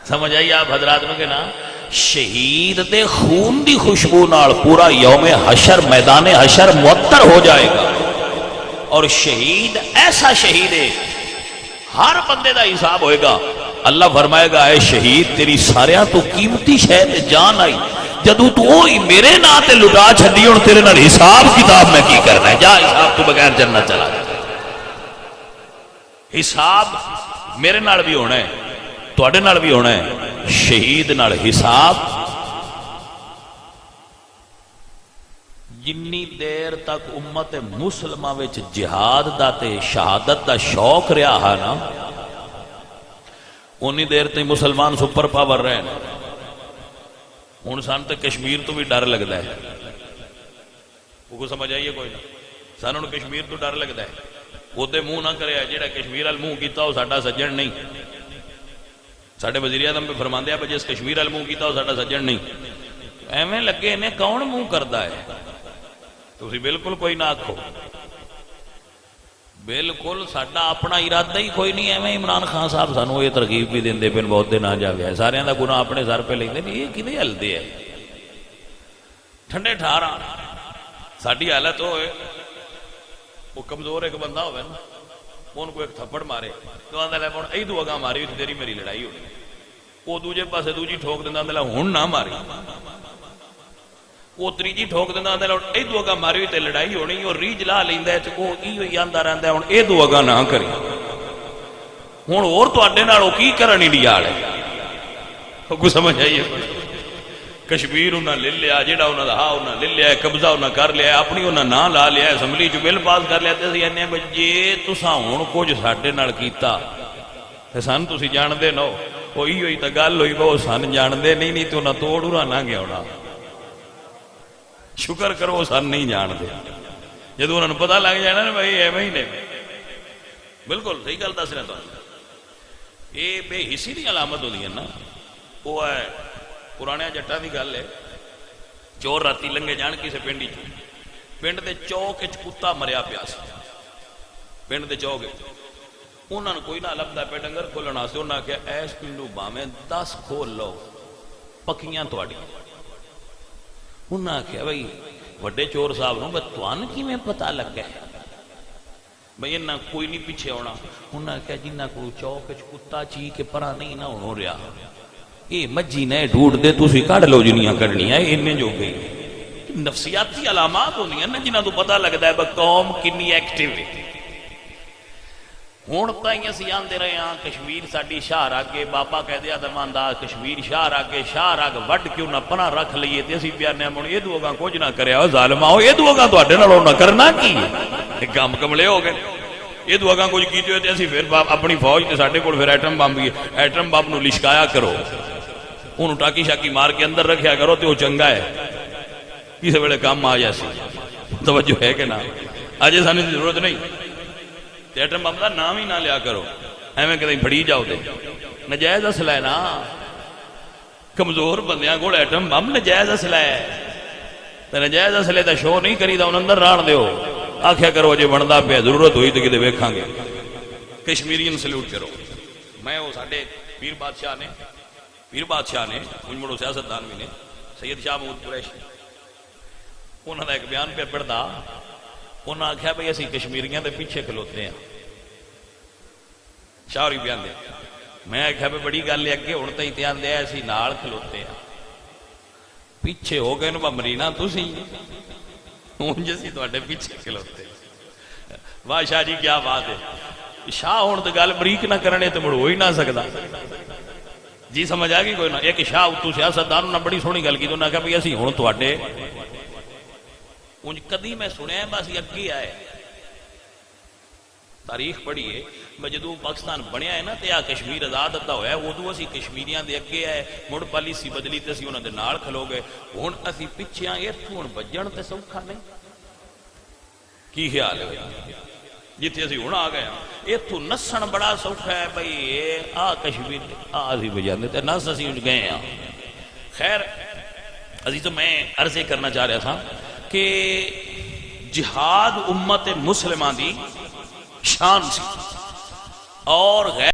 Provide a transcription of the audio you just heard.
سمجھ آئی آپ حضرات میں کہ نا شہید دے خون دی خوشبو نال پورا یوم حشر میدان حشر معطر ہو جائے گا. اور شہید ایسا شہید ہے ہر بندے دا حساب ہوئے گا. اللہ فرمائے گا اے شہید تیری ساریاں تو قیمتی شہید جان آئی جدو تو ہوئی میرے نا تے لٹا چھڈی ہن تیرے نال حساب کتاب میں کی کرنا ہے. جا حساب تو بغیر جنت چلا جا. حساب میرے نال بھی ہونا ہے تواڈے نال بھی ہونا ہے. شہید نال حساب جنی دیر تک امت مسلمہ وچ جہاد دا تے شہادت دا شوق رہا ہے نا انی دیر تے مسلمان سپر پاور رہے ہیں. ہن سان تے کشمیر تو بھی ڈر لگتا ہے. وہ سمجھ آئیے کوئی نہ سان ہن کشمیر تو ڈر لگتا ہے. وہ تے منہ نہ کرے جیڑا کشمیر وال منہ کیتا وہ ساڈا سجن نہیں. ساڈے وزیر اعظم پہ فرماندے ہیں جس کشمیر وال منہ کیتا وہ ساڈا سجن نہیں. ایویں لگے انہیں کون منہ کردا ہے. تسی بالکل کوئی نہ آکھو بالکل ساڈا اپنا ارادہ ہی کوئی نہیں. ایویں عمران خان صاحب سانو یہ ترغیب بھی دیندے پے بہت دن آ جاوے سارے دا گناہ اپنے سر پہ لیندے نہیں. یہ کدے ہلدے ہے ٹھنڈے ٹھارا. ساڈی حالت ہوئے وہ کمزور ایک بندہ ہوئے نا ان کو ایک تھپڑ مارے تو آندا لے ہن ایدو اگاں ماری تے تیری میری لڑائی ہونی. وہ دوجے پاسے دوجی ٹھوک دیندا آندا لے ہن نہ ماری. وہ تریجی ٹھوک دیندا آندا لے ایدو اگاں ماری تے لڑائی ہونی. اور ریج لا لیندا ہے تے وہ ایو ہی آندا رہندا ہے ہن ایدو اگاں نہ کری. ہن اور تواڈے نال او کی کرن انڈیا والے کوئی سمجھ آئیے. کشمیر انہاں لے لیا جیڑا انہاں دا ہاں انہاں لے لیا قبضہ انہاں کر لیا اپنی انہاں نا لا لیا اسمبلی چ بل پاس کر لیا. تے اسی کہنے ہیں جے تساں ہن کچھ ساڈے نال کیتا تے سن تسی جاندے نو او ایو ہی تے گل ہوئی وہ سن جاندے نہیں تے انہاں توڑ اڑا نہ گیا ہونا. شکر کرو سن نہیں جاندے. جدوں انہاں نوں پتہ لگ جانا نا بھائی ایویں ہی نے بالکل صحیح گل دس رہا تھا. یہ بے حسی دی علامت ہوندی ہے نا. وہ ہے پرانے جٹاں دی گل ہے. چور راتی لنگے جان کسے پنڈ پنڈ دے چوک کتا مریا پیا سی. پنڈ دے چوک انہوں نے کوئی نہ لبدا پہ ڈنگر کھولن واسطے. انہاں کہ ایس پنڈو باویں 10 کھول لو پکیاں تواڈی. انہاں کہ بھائی وڈے چور صاحب نو بس تھان کیویں پتہ لگ گیا بھائی انہاں کوئی نہیں پیچھے آنا. انہاں کہ جنہاں کو چوک کتا چی کے پرا نہیں نہ ہو رہا یہ مجھی نے ڈھونڈ دے تسی کڈ لو جنیاں کرنی ہے انہیں جو گئی. نفسیاتی علامات ہوندی ہیں نا جنہاں تو پتہ لگتا ہے قوم کنی ایکٹیو ہے. ہوں تائیں اسی آندے رہے ہاں کشمیر ساڈی شاہ راگے بابا کہہ دیا دماندار کشمیر شاہ راگ وڈ کیوں نہ پناہ رکھ لئیے تے اسی پیارنے ہوں یہ دو اگاں کچھ نہ کریا ظالما ہو یہ دو اگاں تواڈے نال نہ کرنا کی کام کملے ہو گئے. یہ دو اگاں کچھ کیتے ہوئے تے اسی پھر اپنی فوج تے ساڈے کول پھر ایٹم بم بھی ہے ایٹم بم نو لشکایا کرو انہوں ٹاکی شاکی مار کے اندر رکھیا کرو تے وہ چنگا ہے کسی ویلے کام آ جاسی. توجہ ہے کہ نہ اجے سانو ضرورت نہیں. ایٹم بم کا نام ہی نہ لیا کرو ایویں کہ بڑی جاؤ دے نجائز اسلحہ ہے نا. کمزور بندیاں کول ایٹم بم نجائز اسلحہ ہے. نجائز اسلحے کا شو نہیں کری دا انہوں اندر ران دیو آخیا کرو جی بنتا پیا ضرورت ہوئی تو کدے ویکھاں گے. کشمیرین سلیوٹ کرو. میں وہ ساڈے پیر بادشاہ نے مجھ مڑو سیاستدان بھی نے سید شاہ محمود قریشی انہوں نے ایک بیان پہ پڑھتا. انہوں نے آخیا بھائی اسی کشمیریاں دے پیچھے کھلوتے ہیں. شاہری بیان دے میں آخیا بھائی بڑی گل ہے اگے ہوں تھی دھیان دیا اسی نال کھلوتے ہیں پیچھے ہو گئے نو مرینا تسی ہوں جی تواڈے پیچھے کھلوتے. واہ شاہ جی کیا بات ہے. شاہ ہون تو گل بریک نہ کرنے تو مڑ ہو ہی نہ سکتا. جی سمجھ آ گئی کوئی نہ. ایک شاہ اتو سیاستدان نے بڑی سونی گل کی تو انہوں نے کہا بھائی اسی ہوں تواڈے انج کدی میں سنیا بس اگے آئے تاریخ پڑھیے میں جدو پاکستان بنیا ہے نا تے آ کشمیر آزاد ادا ہویا ہے ادو اسی کشمیریاں دے اگے آئے مڑ پالیسی بدلی تے اسی انہاں دے نال کھلو گئے. ہن اسی پیچھے آ ایتھوں ہن بجن تے سوکھا نہیں. کی خیال ہے جتھے اسی ہن آ گئے ایتھوں نسن بڑا سوکھا ہے بھائی آ کشمیر آ اسی بجاندے تے نس اسی انج گئے ہاں. خیر عزیزو میں عرض کرنا چاہ رہا تھا کہ جہاد امت مسلمہ دی شان سی اور غیر